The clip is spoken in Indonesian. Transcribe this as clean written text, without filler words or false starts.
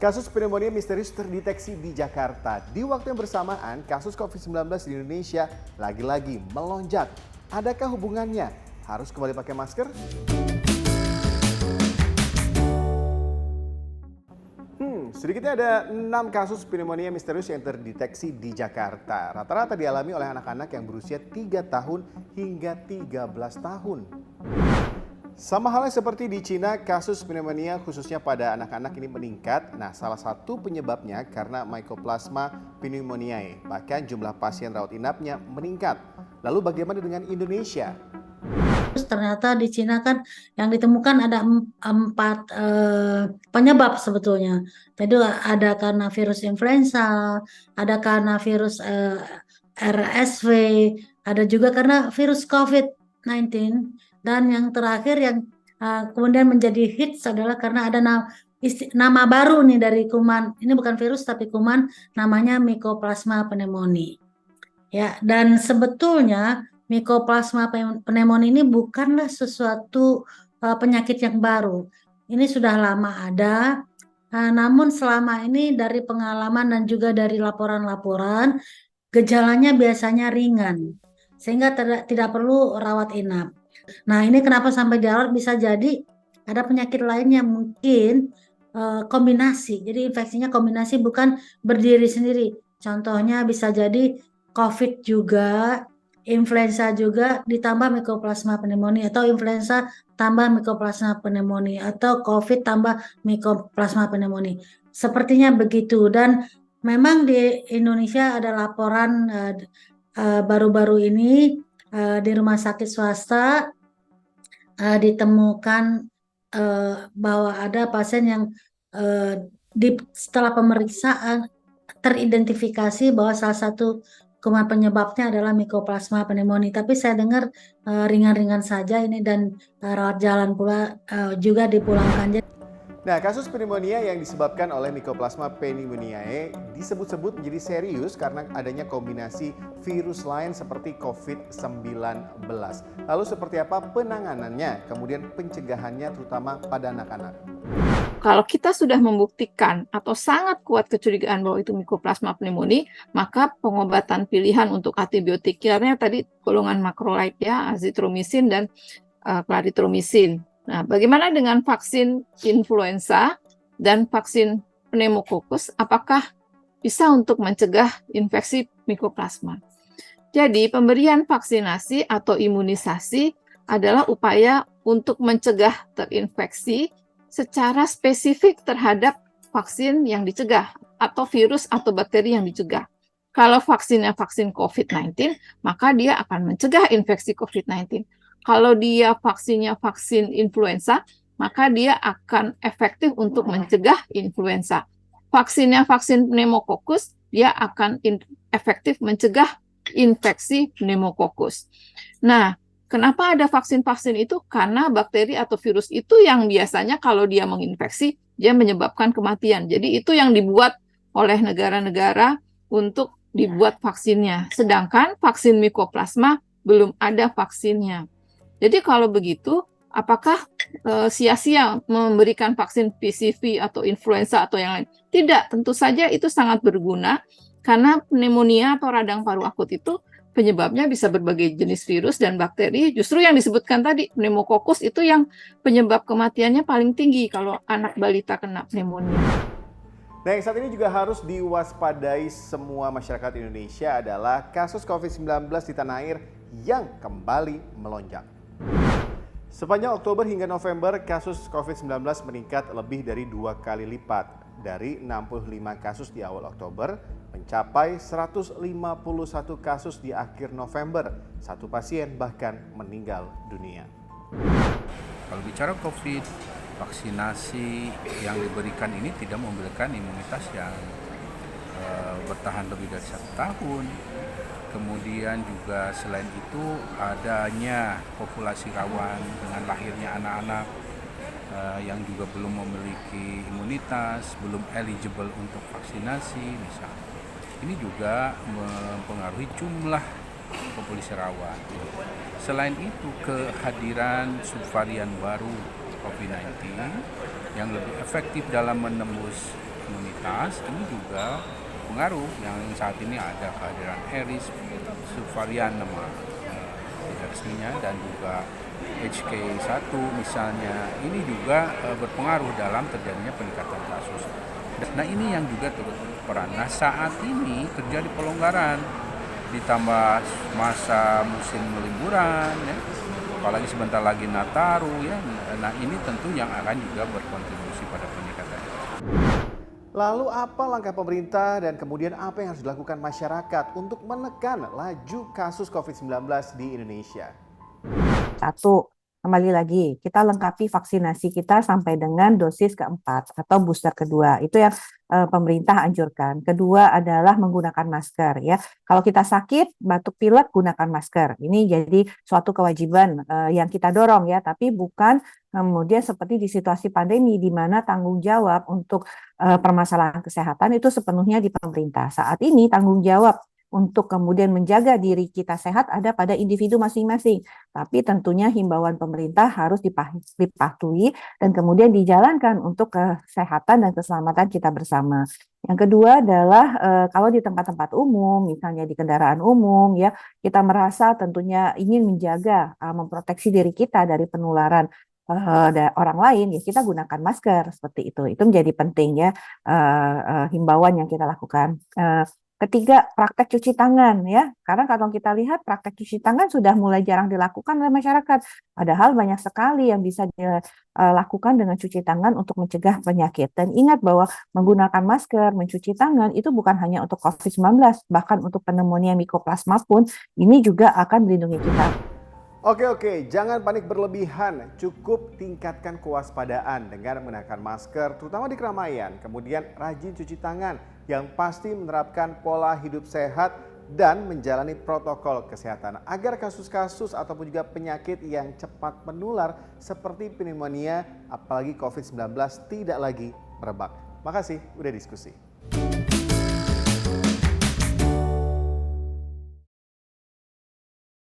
Kasus pneumonia misterius terdeteksi di Jakarta. Di waktu yang bersamaan, kasus COVID-19 di Indonesia lagi-lagi melonjak. Adakah hubungannya? Harus kembali pakai masker? Sedikitnya ada 6 kasus pneumonia misterius yang terdeteksi di Jakarta. Rata-rata dialami oleh anak-anak yang berusia 3 tahun hingga 13 tahun. Sama halnya seperti di Cina, kasus pneumonia khususnya pada anak-anak ini meningkat. Nah, salah satu penyebabnya karena Mycoplasma pneumoniae. Bahkan jumlah pasien rawat inapnya meningkat. Lalu bagaimana dengan Indonesia? Terus ternyata di Cina kan yang ditemukan ada 4 penyebab sebetulnya. Jadi ada karena virus influenza, ada karena virus RSV, ada juga karena virus COVID-19. Dan yang terakhir yang kemudian menjadi hits adalah karena ada nama baru nih dari kuman. Ini bukan virus tapi kuman, namanya Mycoplasma pneumoniae. Ya, dan sebetulnya Mycoplasma pneumoniae ini bukanlah sesuatu penyakit yang baru. Ini sudah lama ada, namun selama ini dari pengalaman dan juga dari laporan-laporan, gejalanya biasanya ringan, sehingga tidak perlu rawat inap. Nah, ini kenapa sampai dirawat? Bisa jadi ada penyakit lain yang mungkin kombinasi. Jadi infeksinya kombinasi, bukan berdiri sendiri. Contohnya bisa jadi COVID juga, influenza juga ditambah Mycoplasma pneumoniae, atau influenza tambah Mycoplasma pneumoniae, atau COVID tambah Mycoplasma pneumoniae. Sepertinya begitu. Dan memang di Indonesia ada laporan baru-baru ini di rumah sakit swasta ditemukan bahwa ada pasien yang setelah pemeriksaan teridentifikasi bahwa salah satu kuman penyebabnya adalah Mycoplasma pneumoniae. Tapi saya dengar ringan-ringan saja ini, dan rawat jalan pula juga dipulangkan. Nah, kasus pneumonia yang disebabkan oleh Mycoplasma pneumoniae disebut-sebut menjadi serius karena adanya kombinasi virus lain seperti COVID-19. Lalu seperti apa penanganannya, kemudian pencegahannya terutama pada anak-anak? Kalau kita sudah membuktikan atau sangat kuat kecurigaan bahwa itu Mycoplasma pneumoniae, maka pengobatan pilihan untuk antibiotiknya tadi golongan makrolide ya, azitromisin dan clarithromycin. Nah, bagaimana dengan vaksin influenza dan vaksin pneumococcus? Apakah bisa untuk mencegah infeksi Mycoplasma? Jadi, pemberian vaksinasi atau imunisasi adalah upaya untuk mencegah terinfeksi secara spesifik terhadap vaksin yang dicegah atau virus atau bakteri yang dicegah. Kalau vaksinnya vaksin COVID-19, maka dia akan mencegah infeksi COVID-19. Kalau dia vaksinnya vaksin influenza, maka dia akan efektif untuk mencegah influenza. Vaksinnya vaksin pneumococcus, dia akan efektif mencegah infeksi pneumococcus. Nah, kenapa ada vaksin-vaksin itu? Karena bakteri atau virus itu yang biasanya kalau dia menginfeksi, dia menyebabkan kematian. Jadi itu yang dibuat oleh negara-negara untuk dibuat vaksinnya. Sedangkan vaksin Mycoplasma belum ada vaksinnya. Jadi kalau begitu, apakah sia-sia memberikan vaksin PCV atau influenza atau yang lain? Tidak, tentu saja itu sangat berguna karena pneumonia atau radang paru akut itu penyebabnya bisa berbagai jenis virus dan bakteri. Justru yang disebutkan tadi, pneumococcus itu yang penyebab kematiannya paling tinggi kalau anak balita kena pneumonia. Nah, yang saat ini juga harus diwaspadai semua masyarakat Indonesia adalah kasus COVID-19 di tanah air yang kembali melonjak. Sepanjang Oktober hingga November, kasus COVID-19 meningkat lebih dari 2 kali lipat. Dari 65 kasus di awal Oktober, mencapai 151 kasus di akhir November. 1 pasien bahkan meninggal dunia. Kalau bicara COVID, vaksinasi yang diberikan ini tidak memberikan imunitas yang bertahan lebih dari 1 tahun. Kemudian juga selain itu adanya populasi rawan dengan lahirnya anak-anak yang juga belum memiliki imunitas, belum eligible untuk vaksinasi misalnya. Ini juga mempengaruhi jumlah populasi rawan. Selain itu, kehadiran subvarian baru COVID-19 yang lebih efektif dalam menembus imunitas, ini juga pengaruh yang saat ini ada kehadiran Eris, subvarian nama tidak resminya, dan juga HK1 misalnya, ini juga berpengaruh dalam terjadinya peningkatan kasus. Nah ini yang juga turut berperan. Nah saat ini terjadi pelonggaran, ditambah masa musim liburan, ya, apalagi sebentar lagi Nataru, ya. Nah ini tentu yang akan juga berkontribusi pada peningkatan. Lalu apa langkah pemerintah dan kemudian apa yang harus dilakukan masyarakat untuk menekan laju kasus COVID-19 di Indonesia? Satu, kembali lagi, kita lengkapi vaksinasi kita sampai dengan dosis keempat atau booster kedua. Itu yang pemerintah anjurkan. Kedua adalah menggunakan masker, ya. Kalau kita sakit, batuk pilek, gunakan masker. Ini jadi suatu kewajiban yang kita dorong, ya. Tapi bukan kemudian seperti di situasi pandemi di mana tanggung jawab untuk permasalahan kesehatan itu sepenuhnya di pemerintah. Saat ini tanggung jawab untuk kemudian menjaga diri kita sehat ada pada individu masing-masing. Tapi tentunya himbauan pemerintah harus dipatuhi dan kemudian dijalankan untuk kesehatan dan keselamatan kita bersama. Yang kedua adalah kalau di tempat-tempat umum, misalnya di kendaraan umum, ya kita merasa tentunya ingin menjaga, memproteksi diri kita dari penularan orang lain, ya kita gunakan masker seperti itu. Itu menjadi penting, ya, himbauan yang kita lakukan. Ketiga, praktek cuci tangan, ya. Karena kalau kita lihat praktek cuci tangan sudah mulai jarang dilakukan oleh masyarakat. Padahal banyak sekali yang bisa dilakukan dengan cuci tangan untuk mencegah penyakit. Dan ingat bahwa menggunakan masker, mencuci tangan itu bukan hanya untuk COVID-19, bahkan untuk pneumonia mikoplasma pun ini juga akan melindungi kita. Oke, jangan panik berlebihan, cukup tingkatkan kewaspadaan dengan menggunakan masker, terutama di keramaian. Kemudian rajin cuci tangan, yang pasti menerapkan pola hidup sehat dan menjalani protokol kesehatan agar kasus-kasus ataupun juga penyakit yang cepat menular seperti pneumonia apalagi COVID-19 tidak lagi merebak. Makasih udah diskusi.